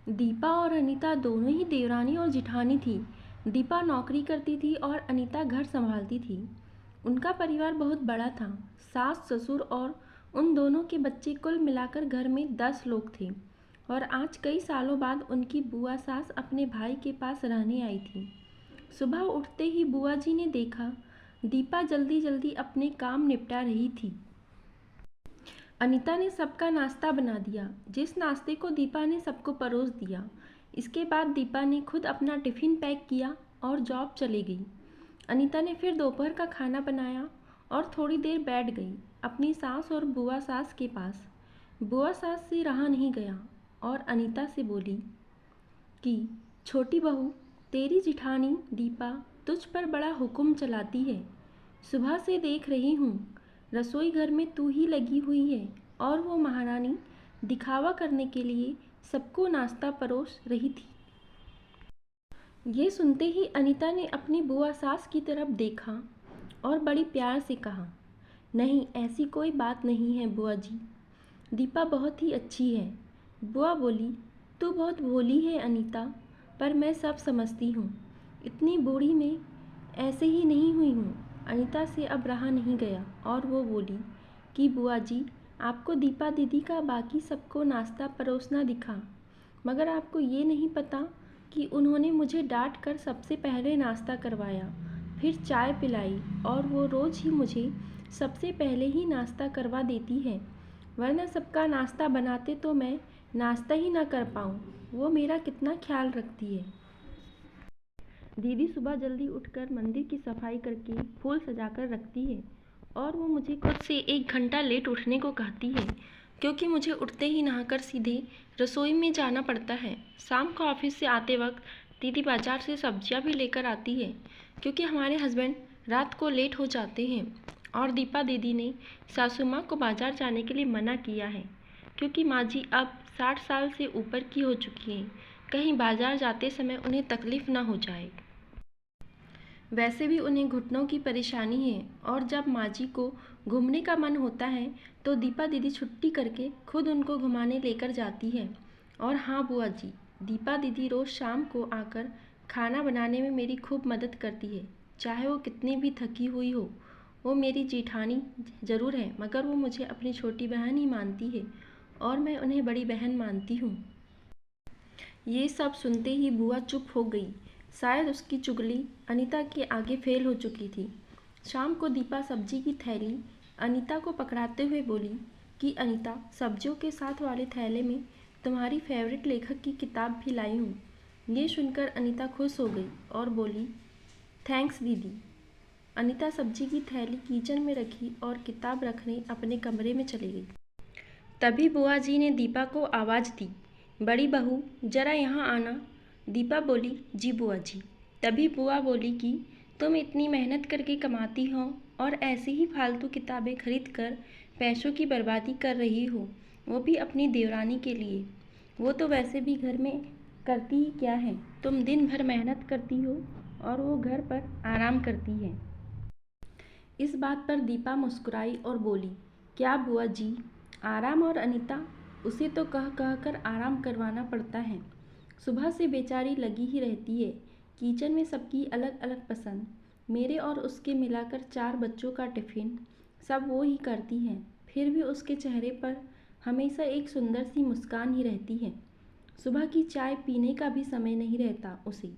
दीपा और अनीता दोनों ही देवरानी और जिठानी थी। दीपा नौकरी करती थी और अनीता घर संभालती थी। उनका परिवार बहुत बड़ा था। सास ससुर और उन दोनों के बच्चे कुल मिलाकर घर में 10 लोग थे। और आज कई सालों बाद उनकी बुआ सास अपने भाई के पास रहने आई थी। सुबह उठते ही बुआ जी ने देखा दीपा जल्दी जल्दी अपने काम निपटा रही थी। अनीता ने सबका नाश्ता बना दिया। जिस नाश्ते को दीपा ने सबको परोस दिया। इसके बाद दीपा ने खुद अपना टिफ़िन पैक किया और जॉब चली गई। अनीता ने फिर दोपहर का खाना बनाया और थोड़ी देर बैठ गई अपनी सास और बुआ सास के पास। बुआ सास से रहा नहीं गया और अनीता से बोली कि छोटी बहू, तेरी जिठानी दीपा तुझ पर बड़ा हुक्म चलाती है। सुबह से देख रही हूँ रसोई घर में तू ही लगी हुई है और वो महारानी दिखावा करने के लिए सबको नाश्ता परोस रही थी। ये सुनते ही अनीता ने अपनी बुआ सास की तरफ देखा और बड़ी प्यार से कहा, नहीं, ऐसी कोई बात नहीं है बुआ जी, दीपा बहुत ही अच्छी है। बुआ बोली, तू बहुत भोली है अनीता, पर मैं सब समझती हूँ। इतनी बूढ़ी में ऐसे ही नहीं हुई हूँ। अनीता से अब रहा नहीं गया और वो बोली कि बुआ जी, आपको दीपा दीदी का बाकी सबको नाश्ता परोसना दिखा, मगर आपको ये नहीं पता कि उन्होंने मुझे डांट कर सबसे पहले नाश्ता करवाया, फिर चाय पिलाई और वो रोज़ ही मुझे सबसे पहले ही नाश्ता करवा देती है, वरना सबका नाश्ता बनाते तो मैं नाश्ता ही ना कर पाऊँ। वो मेरा कितना ख्याल रखती है। दीदी सुबह जल्दी उठकर मंदिर की सफाई करके फूल सजाकर रखती है और वो मुझे खुद से 1 घंटा लेट उठने को कहती है, क्योंकि मुझे उठते ही नहाकर सीधे रसोई में जाना पड़ता है। शाम को ऑफिस से आते वक्त दीदी बाजार से सब्जियां भी लेकर आती है, क्योंकि हमारे हस्बैंड रात को लेट हो जाते हैं। और दीपा दीदी ने सासू माँ को बाजार जाने के लिए मना किया है, क्योंकि माँ जी अब 60 साल से ऊपर की हो चुकी हैं, कहीं बाजार जाते समय उन्हें तकलीफ़ ना हो जाए। वैसे भी उन्हें घुटनों की परेशानी है और जब माँ जी को घूमने का मन होता है तो दीपा दीदी छुट्टी करके खुद उनको घुमाने लेकर जाती है। और हाँ बुआ जी, दीपा दीदी रोज़ शाम को आकर खाना बनाने में मेरी खूब मदद करती है, चाहे वो कितनी भी थकी हुई हो। वो मेरी जेठानी ज़रूर है, मगर वो मुझे अपनी छोटी बहन ही मानती है और मैं उन्हें बड़ी बहन मानती हूँ। ये सब सुनते ही बुआ चुप हो गई। शायद उसकी चुगली अनीता के आगे फेल हो चुकी थी। शाम को दीपा सब्जी की थैली अनीता को पकड़ाते हुए बोली कि अनीता, सब्जियों के साथ वाले थैले में तुम्हारी फेवरेट लेखक की किताब भी लाई हूँ। ये सुनकर अनीता खुश हो गई और बोली, थैंक्स दीदी। अनीता सब्जी की थैली किचन में रखी और किताब रखने अपने कमरे में चली गई। तभी बुआ जी ने दीपा को आवाज़ दी, बड़ी बहू, जरा यहाँ आना। दीपा बोली, जी बुआ जी। तभी बुआ बोली कि तुम इतनी मेहनत करके कमाती हो और ऐसी ही फालतू किताबें खरीद कर पैसों की बर्बादी कर रही हो, वो भी अपनी देवरानी के लिए। वो तो वैसे भी घर में करती ही क्या है, तुम दिन भर मेहनत करती हो और वो घर पर आराम करती है। इस बात पर दीपा मुस्कुराई और बोली, क्या बुआ जी, आराम? और अनीता, उसे तो कह कह कर आराम करवाना पड़ता है। सुबह से बेचारी लगी ही रहती है। किचन में सबकी अलग अलग पसंद, मेरे और उसके मिलाकर 4 बच्चों का टिफ़िन, सब वो ही करती हैं। फिर भी उसके चेहरे पर हमेशा एक सुंदर सी मुस्कान ही रहती है। सुबह की चाय पीने का भी समय नहीं रहता उसे।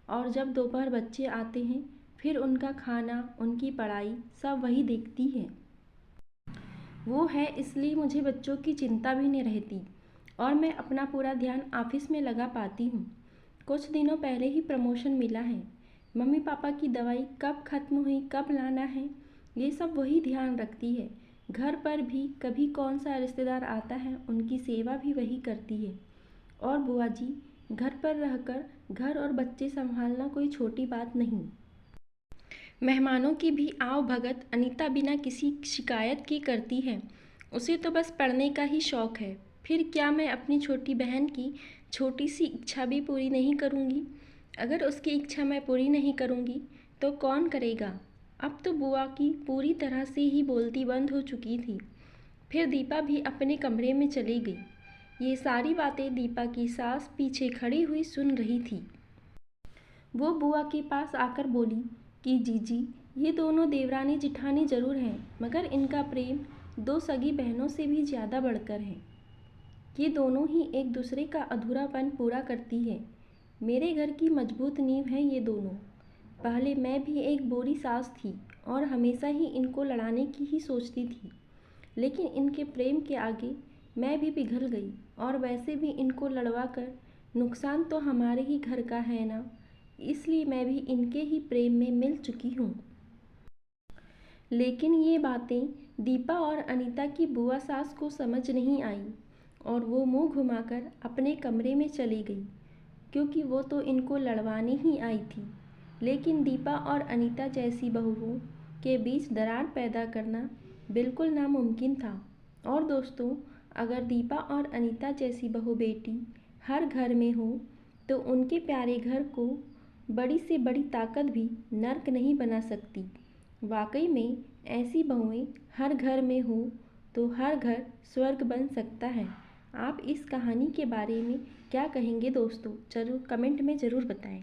और जब दोपहर बच्चे आते हैं, फिर उनका खाना, उनकी पढ़ाई सब वही देखती है। वो है, इसलिए मुझे बच्चों की चिंता भी नहीं रहती और मैं अपना पूरा ध्यान ऑफिस में लगा पाती हूँ। कुछ दिनों पहले ही प्रमोशन मिला है। मम्मी पापा की दवाई कब ख़त्म हुई, कब लाना है, ये सब वही ध्यान रखती है। घर पर भी कभी कौन सा रिश्तेदार आता है, उनकी सेवा भी वही करती है। और बुआ जी, घर पर रहकर घर और बच्चे संभालना कोई छोटी बात नहीं। मेहमानों की भी आव भगत अनीता बिना किसी शिकायत के करती है। उसे तो बस पढ़ने का ही शौक़ है। फिर क्या मैं अपनी छोटी बहन की छोटी सी इच्छा भी पूरी नहीं करूँगी? अगर उसकी इच्छा मैं पूरी नहीं करूँगी तो कौन करेगा? अब तो बुआ की पूरी तरह से ही बोलती बंद हो चुकी थी। फिर दीपा भी अपने कमरे में चली गई। ये सारी बातें दीपा की सास पीछे खड़ी हुई सुन रही थी। वो बुआ के पास आकर बोली कि जीजी, ये दोनों देवरानी जिठानी जरूर हैं, मगर इनका प्रेम दो सगी बहनों से भी ज़्यादा बढ़कर है। ये दोनों ही एक दूसरे का अधूरापन पूरा करती है। मेरे घर की मजबूत नींव है ये दोनों। पहले मैं भी एक बोरी सास थी और हमेशा ही इनको लड़ाने की ही सोचती थी, लेकिन इनके प्रेम के आगे मैं भी पिघल गई। और वैसे भी इनको लड़वा कर नुकसान तो हमारे ही घर का है ना, इसलिए मैं भी इनके ही प्रेम में मिल चुकी हूँ। लेकिन ये बातें दीपा और अनीता की बुआ सास को समझ नहीं आई और वो मुंह घुमाकर अपने कमरे में चली गई, क्योंकि वो तो इनको लड़वाने ही आई थी। लेकिन दीपा और अनीता जैसी बहुओं के बीच दरार पैदा करना बिल्कुल नामुमकिन था। और दोस्तों, अगर दीपा और अनीता जैसी बहू बेटी हर घर में हो तो उनके प्यारे घर को बड़ी से बड़ी ताकत भी नर्क नहीं बना सकती। वाकई में ऐसी बहुएं हर घर में हो तो हर घर स्वर्ग बन सकता है। आप इस कहानी के बारे में क्या कहेंगे दोस्तों? ज़रूर कमेंट में ज़रूर बताएं।